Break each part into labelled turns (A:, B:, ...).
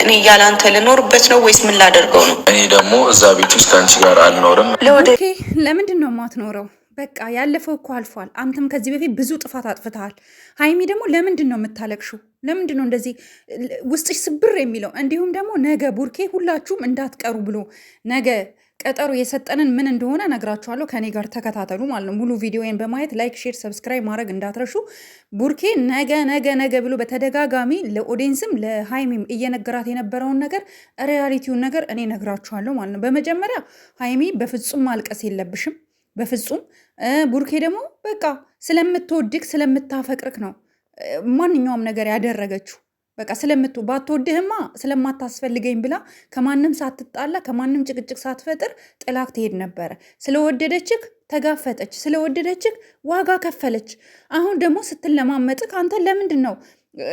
A: እኔ ያላንተ ልኖርበት ነው ወይስ ምን ላደርገው ነው?
B: እኔ ደግሞ እዛ ቤት ውስጥ ከአንቺ ጋር አልኖርም።
C: ኦኬ፣ ለምንድን ነው የማትኖረው? በቃ ያለፈው እኮ አልፏል። አንተም ከዚህ በፊት ብዙ ጥፋት አጥፍተሃል። ሀይሚ ደግሞ ለምንድን ነው የምታለቅሹ? ለምንድን ነው እንደዚህ ውስጥሽ ስብር የሚለው? እንዲሁም ደግሞ ነገ ቡርኬ ሁላችሁም እንዳትቀሩ ብሎ ነገ ቀጠሮ የሰጠንን ምን እንደሆነ ነግራችኋለሁ። ከኔ ጋር ተከታተሉ ማለት ነው። ሙሉ ቪዲዮን በማየት ላይክ፣ ሼር፣ ሰብስክራይብ ማድረግ እንዳትረሹ። ቡርኬ ነገ ነገ ነገ ብሎ በተደጋጋሚ ለኦዲየንስም ለሀይሚም እየነገራት የነበረውን ነገር ሪያሊቲውን ነገር እኔ ነግራችኋለሁ ማለት ነው። በመጀመሪያ ሀይሚ በፍጹም ማልቀስ የለብሽም በፍጹም። ቡርኬ ደግሞ በቃ ስለምትወድቅ ስለምታፈቅርክ ነው ማንኛውም ነገር ያደረገችው። በቃ ባትወድህማ ስለማታስፈልገኝ ብላ ከማንም ሳትጣላ ከማንም ጭቅጭቅ ሳትፈጥር ጥላክ ትሄድ ነበረ። ስለወደደችክ ተጋፈጠች፣ ስለወደደችክ ዋጋ ከፈለች። አሁን ደግሞ ስትለማመጥክ አንተ ለምንድን ነው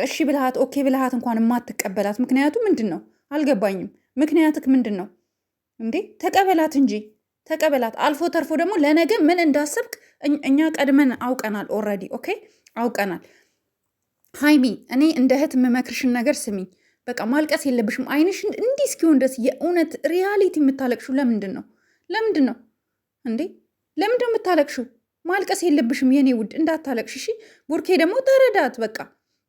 C: እሺ ብልሃት ኦኬ ብልሃት እንኳን የማትቀበላት? ምክንያቱ ምንድን ነው አልገባኝም። ምክንያትክ ምንድን ነው እንዴ? ተቀበላት እንጂ ተቀበላት። አልፎ ተርፎ ደግሞ ለነገ ምን እንዳሰብክ እኛ ቀድመን አውቀናል። ኦልሬዲ ኦኬ አውቀናል። ሀይሚ እኔ እንደ እህት የምመክርሽን ነገር ስሚኝ። በቃ ማልቀስ የለብሽም። አይንሽ እንዲህ እስኪሆን ድረስ የእውነት ሪያሊቲ የምታለቅሹ ለምንድን ነው? ለምንድን ነው እንዴ? ለምንድን ነው የምታለቅሹ? ማልቀስ የለብሽም የኔ ውድ፣ እንዳታለቅሽ እሺ። ቡርኬ ደግሞ ተረዳት በቃ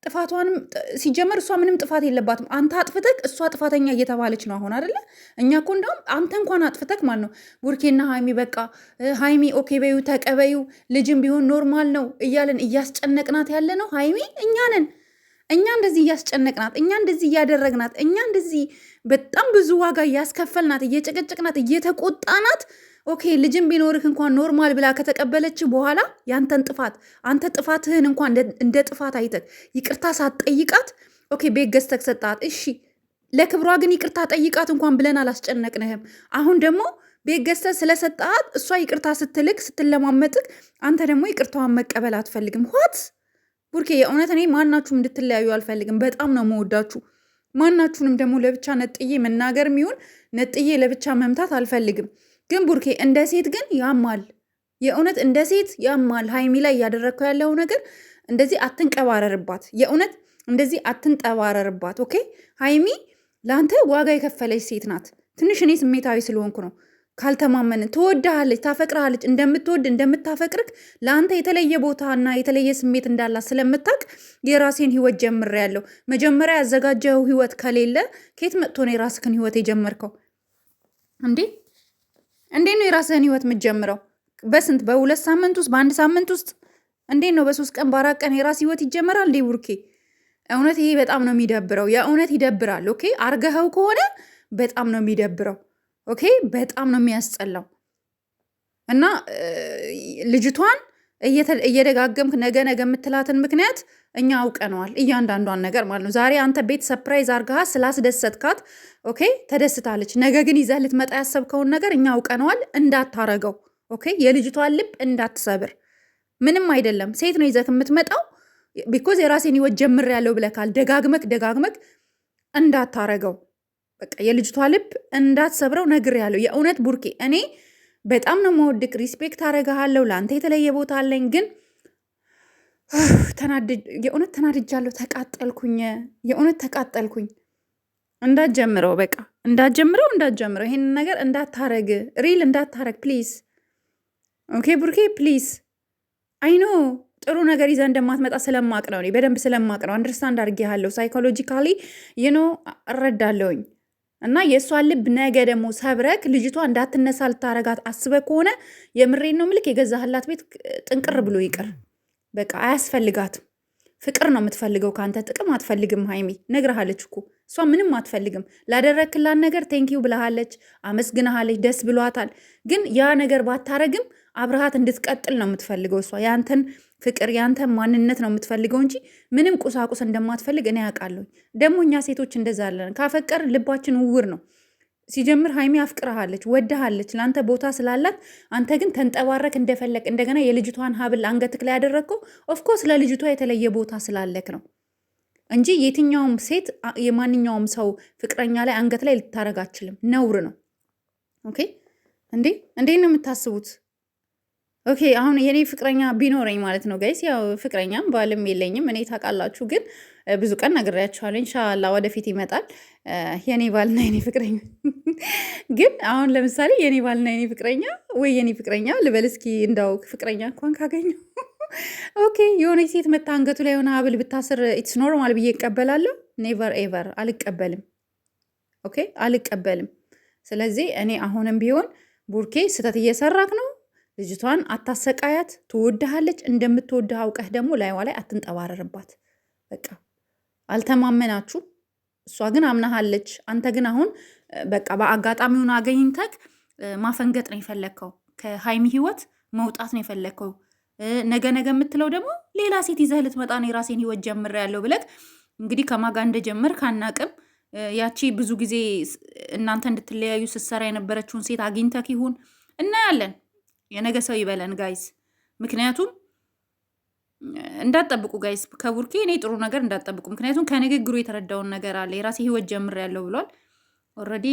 C: ጥፋቷንም ሲጀመር እሷ ምንም ጥፋት የለባትም። አንተ አጥፍተክ እሷ ጥፋተኛ እየተባለች ነው አሁን አይደለ? እኛ እኮ እንደውም አንተ እንኳን አጥፍተክ ማለት ነው ቡርኬና ሀይሚ በቃ ሀይሚ ኦኬ በዩ ተቀበዩ፣ ልጅም ቢሆን ኖርማል ነው እያለን እያስጨነቅናት ያለ ነው ሀይሚ እኛ ነን። እኛ እንደዚህ እያስጨነቅናት፣ እኛ እንደዚህ እያደረግናት፣ እኛ እንደዚህ በጣም ብዙ ዋጋ እያስከፈልናት፣ እየጨቀጨቅናት፣ እየተቆጣናት ኦኬ ልጅም ቢኖርህ እንኳን ኖርማል ብላ ከተቀበለች በኋላ ያንተን ጥፋት አንተ ጥፋትህን እንኳን እንደ ጥፋት አይተህ ይቅርታ ሳትጠይቃት ኦኬ ቤት ገዝተህ ሰጣት። እሺ ለክብሯ ግን ይቅርታ ጠይቃት እንኳን ብለን አላስጨነቅንህም። አሁን ደግሞ ቤት ገዝተህ ስለሰጣት እሷ ይቅርታ ስትልክ ስትለማመጥክ አንተ ደግሞ ይቅርታዋን መቀበል አትፈልግም። ሆት ቡርኬ የእውነት እኔ ማናችሁም እንድትለያዩ አልፈልግም። በጣም ነው መወዳችሁ። ማናችሁንም ደግሞ ለብቻ ነጥዬ መናገር የሚሆን ነጥዬ ለብቻ መምታት አልፈልግም። ግን ቡርኬ እንደ ሴት ግን ያማል። የእውነት እንደ ሴት ያማል። ሀይሚ ላይ እያደረግከው ያለው ነገር እንደዚህ አትንቀባረርባት። የእውነት እንደዚህ አትንጠባረርባት። ኦኬ ሀይሚ ለአንተ ዋጋ የከፈለች ሴት ናት። ትንሽ እኔ ስሜታዊ ስለሆንኩ ነው። ካልተማመንን ትወድሃለች፣ ታፈቅርሃለች። እንደምትወድ እንደምታፈቅርክ ለአንተ የተለየ ቦታና የተለየ ስሜት እንዳላት ስለምታውቅ የራሴን ህይወት ጀምሬያለሁ። መጀመሪያ ያዘጋጀው ህይወት ከሌለ ከየት መጥቶ ነው የራስህን ህይወት የጀመርከው እንዴ? እንዴት ነው የራስህን ህይወት የምትጀምረው? በስንት በ2 ሳምንት ውስጥ በ1 ሳምንት ውስጥ እንዴት ነው በ3 ቀን በ4 ቀን የራስ ህይወት ይጀመራል እንዴ ቡርኬ? እውነት ይሄ በጣም ነው የሚደብረው። የእውነት ይደብራል። ኦኬ አርገኸው ከሆነ በጣም ነው የሚደብረው። ኦኬ በጣም ነው የሚያስጠላው። እና ልጅቷን እየደጋገምክ ነገ ነገ የምትላትን ምክንያት እኛ አውቀነዋል፣ እያንዳንዷን ነገር ማለት ነው። ዛሬ አንተ ቤት ሰፕራይዝ አርገሃ ስላስደሰትካት ኦኬ ተደስታለች። ነገ ግን ይዘህ ልትመጣ ያሰብከውን ነገር እኛ አውቀነዋል። እንዳታረገው ኦኬ። የልጅቷን ልብ እንዳትሰብር። ምንም አይደለም፣ ሴት ነው ይዘህ የምትመጣው። ቢኮዝ የራሴን ህይወት ጀምሬያለሁ ብለካል። ደጋግመክ እንዳታረገው በቃ የልጅቷ ልብ እንዳትሰብረው ነግሬያለሁ። የእውነት ቡርኬ እኔ በጣም ነው መወድቅ፣ ሪስፔክት አረጋሃለሁ። ለአንተ የተለየ ቦታ አለኝ። ግን የእውነት ተናድጃለሁ። ተቃጠልኩኝ፣ የእውነት ተቃጠልኩኝ። እንዳትጀምረው በቃ እንዳትጀምረው። ይሄንን ነገር እንዳታረግ፣ ሪል እንዳታረግ ፕሊዝ። ኦኬ ቡርኬ ፕሊዝ። አይኖ ጥሩ ነገር ይዘህ እንደማትመጣ ስለማቅ ነው፣ በደንብ ስለማቅ ነው። አንደርስታንድ አድርጌሃለሁ። ሳይኮሎጂካሊ እረዳለሁኝ። እና የእሷን ልብ ነገ ደግሞ ሰብረክ ልጅቷ እንዳትነሳ ልታረጋት አስበህ ከሆነ የምሬን ነው ምልክ የገዛህላት ቤት ጥንቅር ብሎ ይቅር። በቃ አያስፈልጋትም። ፍቅር ነው የምትፈልገው ከአንተ፣ ጥቅም አትፈልግም። ሀይሚ ነግረሃለች እኮ እሷ ምንም አትፈልግም። ላደረክላን ነገር ቴንኪው ብለሃለች፣ አመስግናሃለች፣ ደስ ብሏታል። ግን ያ ነገር ባታረግም አብረሃት እንድትቀጥል ነው የምትፈልገው እሷ። ያንተን ፍቅር ያንተን ማንነት ነው የምትፈልገው እንጂ ምንም ቁሳቁስ እንደማትፈልግ እኔ ያውቃለሁ። ደግሞ እኛ ሴቶች እንደዛ አለን። ካፈቀር ልባችን ውር ነው። ሲጀምር ሀይሚ አፍቅረሃለች፣ ወደሃለች፣ ለአንተ ቦታ ስላላት፣ አንተ ግን ተንጠባረክ እንደፈለግ። እንደገና የልጅቷን ሀብል አንገትክ ላይ ያደረግከው ኦፍኮርስ ለልጅቷ የተለየ ቦታ ስላለክ ነው እንጂ የትኛውም ሴት የማንኛውም ሰው ፍቅረኛ ላይ አንገት ላይ ልታረግ አችልም። ነውር ነው። ኦኬ እንዴ ነው የምታስቡት? ኦኬ አሁን የኔ ፍቅረኛ ቢኖረኝ ማለት ነው ጋይስ፣ ያው ፍቅረኛም ባልም የለኝም እኔ ታውቃላችሁ። ግን ብዙ ቀን ነግሬያችኋለሁ። ኢንሻላህ ወደፊት ይመጣል የኔ ባልና የኔ ፍቅረኛ። ግን አሁን ለምሳሌ የኔ ባልና የኔ ፍቅረኛ ወይ የኔ ፍቅረኛ ልበል እስኪ፣ እንዳው ፍቅረኛ እንኳን ካገኘው ኦኬ፣ የሆነ ሴት መታ አንገቱ ላይ የሆነ ሀብል ብታስር ኢትስ ኖርማል ብዬ እቀበላለሁ? ኔቨር ኤቨር አልቀበልም። ኦኬ አልቀበልም። ስለዚህ እኔ አሁንም ቢሆን ቡርኬ ስህተት እየሰራክ ነው። ልጅቷን አታሰቃያት። ትወድሃለች። እንደምትወድህ አውቀህ ደግሞ ላይዋ ላይ አትንጠባረርባት። በቃ አልተማመናችሁ። እሷ ግን አምናሃለች። አንተ ግን አሁን በቃ በአጋጣሚውን አገኝተክ ማፈንገጥ ነው የፈለግከው። ከሀይሚ ህይወት መውጣት ነው የፈለግከው። ነገ የምትለው ደግሞ ሌላ ሴት ይዘህ ልትመጣ ነው። የራሴን ህይወት ጀምሬያለሁ ብለህ እንግዲህ ከማጋ እንደጀመርክ አናቅም። ያቺ ብዙ ጊዜ እናንተ እንድትለያዩ ስትሰራ የነበረችውን ሴት አግኝተክ ይሁን እናያለን። የነገ ሰው ይበለን ጋይስ። ምክንያቱም እንዳትጠብቁ ጋይስ ከቡርኬ እኔ ጥሩ ነገር እንዳትጠብቁ። ምክንያቱም ከንግግሩ የተረዳውን ነገር አለ። የራሴ ህይወት ጀምሬያለሁ ብሏል። ኦልሬዲ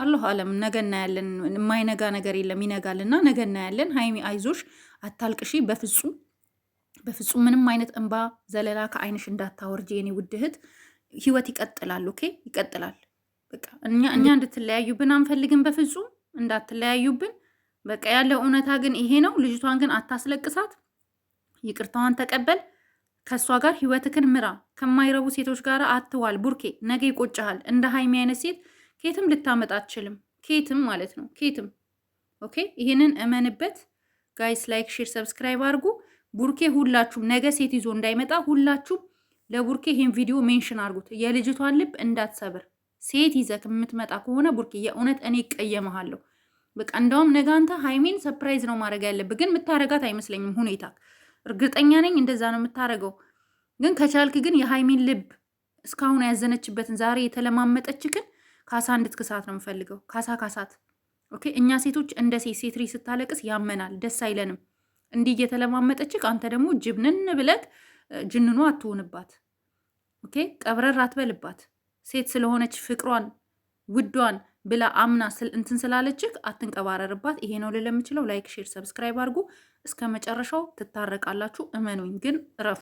C: አላሁ አለም ነገ እናያለን። የማይነጋ ነገር የለም ይነጋልና ነገ እናያለን። ሀይሚ አይዞሽ፣ አታልቅሺ። በፍጹም ምንም አይነት እንባ ዘለላ ከአይንሽ እንዳታወርጂ የኔ ውድ እህት። ህይወት ይቀጥላል። ኦኬ ይቀጥላል። በቃ እኛ እንድትለያዩብን አንፈልግም። በፍጹም እንዳትለያዩብን። በቃ ያለው እውነታ ግን ይሄ ነው። ልጅቷን ግን አታስለቅሳት። ይቅርታዋን ተቀበል። ከእሷ ጋር ህይወትክን ምራ። ከማይረቡ ሴቶች ጋር አትዋል ቡርኬ። ነገ ይቆጭሃል። እንደ ሀይሚ አይነት ሴት ኬትም ልታመጣ አትችልም። ኬትም ማለት ነው ኬትም። ኦኬ ይህንን እመንበት ጋይስ። ላይክ፣ ሼር፣ ሰብስክራይብ አድርጉ። ቡርኬ ሁላችሁም ነገ ሴት ይዞ እንዳይመጣ ሁላችሁም ለቡርኬ ይህን ቪዲዮ ሜንሽን አድርጉት። የልጅቷን ልብ እንዳትሰብር። ሴት ይዘክ የምትመጣ ከሆነ ቡርኬ የእውነት እኔ እቀየመሃለሁ። በቃ እንደውም ነገ አንተ ሀይሜን ሰፕራይዝ ነው ማድረግ ያለብህ። ግን የምታረጋት አይመስለኝም ሁኔታ። እርግጠኛ ነኝ እንደዛ ነው የምታረገው። ግን ከቻልክ ግን የሀይሜን ልብ እስካሁን ያዘነችበትን ዛሬ የተለማመጠችክን ካሳ እንድትክሳት ነው የምፈልገው። ካሳት። ኦኬ እኛ ሴቶች እንደ ሴት ልጅ ስታለቅስ ያመናል፣ ደስ አይለንም። እንዲህ እየተለማመጠችክ አንተ ደግሞ ጅብንን ብለክ ጅንኑ አትሆንባት። ኦኬ ቀብረር አትበልባት። ሴት ስለሆነች ፍቅሯን ውዷን ብላ አምና እንትን ስላለችክ አትንቀባረርባት። ይሄ ነው ልል የምችለው። ላይክ፣ ሼር፣ ሰብስክራይብ አድርጉ። እስከ መጨረሻው ትታረቃላችሁ። እመኑኝ። ግን ረፉ